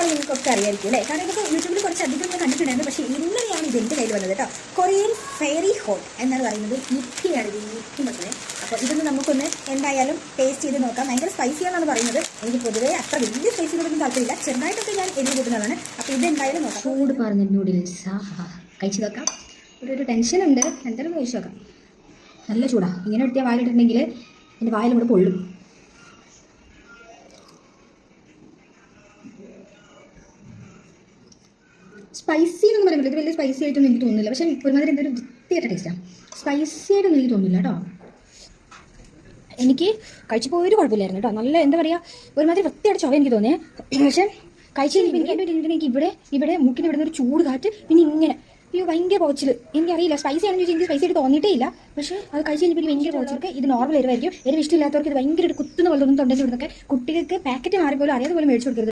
എന്താണെന്ന് നിങ്ങൾക്കൊക്കെ അറിയായിരിക്കും അല്ലേ? കാരണം ഇതൊക്കെ യൂട്യൂബിൽ കുറച്ച് അധികം ഞാൻ കണ്ടിട്ടുണ്ടായിരുന്നു. പക്ഷേ ഇന്നലെയാണ് ഇത് എൻ്റെ കയ്യിൽ വന്നത് കേട്ടോ. കൊറിയൻ ഫെയറി ഹോട്ട് എന്നാണ് പറയുന്നത്. യിപ്പിയാണ് ഇത്, യിപ്പി മക്കളെ. അപ്പോൾ ഇതൊന്ന് നമുക്കൊന്ന് എന്തായാലും ടേസ്റ്റ് ചെയ്ത് നോക്കാം. ഭയങ്കര സ്പൈസിയാണെന്നാണ് പറയുന്നത്. എനിക്ക് പൊതുവേ അത്ര വലിയ സ്പൈസിനോടൊന്നും താല്പര്യമില്ല. ചെറുതായിട്ടൊക്കെ ഞാൻ എരിവ് കൂട്ടുന്നതാണ്. അപ്പോൾ ഇത് എന്തായാലും നോക്കാം. ചൂട് പറഞ്ഞ നൂഡിൽസ് കഴിച്ചു നോക്കാം. ഒരു ടെൻഷനുണ്ട്, എന്തായാലും കഴിച്ചു നോക്കാം. നല്ല ചൂടാണ്. ഇങ്ങനെ എടുത്തിയ വായിലിട്ടുണ്ടെങ്കിൽ എൻ്റെ വായിലും കൂടെ പൊള്ളും. സ്പൈസി എന്ന് പറയുമ്പോൾ ഇത് വലിയ സ്പൈസി ആയിട്ടൊന്നും എനിക്ക് തോന്നുന്നില്ല. പക്ഷേ ഒരുമാതിരി എന്തൊരു വൃത്തിയായിട്ട് ടേസ്റ്റാണ്. സ്പൈസി ആയിട്ടൊന്നും എനിക്ക് തോന്നുന്നില്ല കേട്ടോ. എനിക്ക് കഴിച്ചു പോയൊരു കുഴപ്പമില്ലായിരുന്നു കേട്ടോ. നല്ല എന്താ പറയുക, ഒരുമാതിരി വൃത്തിയായിട്ട് ചുവ എനിക്ക് തോന്നിയേ. പക്ഷേ കഴിച്ച് കഴിഞ്ഞപ്പോൾ എനിക്ക് ഇവിടെ മൂക്കിന് ഇവിടെ ഒരു ചൂട് കാറ്റ്, പിന്നെ ഇങ്ങനെ അയ്യോ ഭയങ്കര പോച്ചിൽ. എനിക്കറിയില്ല സ്പൈസി ആണെന്ന് ചോദിച്ചാൽ എനിക്ക് സ്പൈസി ആയിട്ട് തോന്നിയിട്ടേ ഇല്ല. പക്ഷേ അത് കഴിച്ച് കഴിഞ്ഞപ്പോൾ ഭയങ്കര പോച്ചൊക്കെ. ഇത് നോർമൽ എരിവായിരിക്കും. എരിവ് ഇഷ്ടമില്ലാത്തവർക്ക് ഇത് ഭയങ്കര ഒരു കുത്തുന്ന പോലെ തോന്നും തൊണ്ടയിൽ. ഇവിടുന്നൊക്കെ കുട്ടികൾക്ക് പാക്കറ്റ് മാറിപ്പോലും അറിയാതെ പോലും മേടിച്ചു കൊടുക്കരുത്.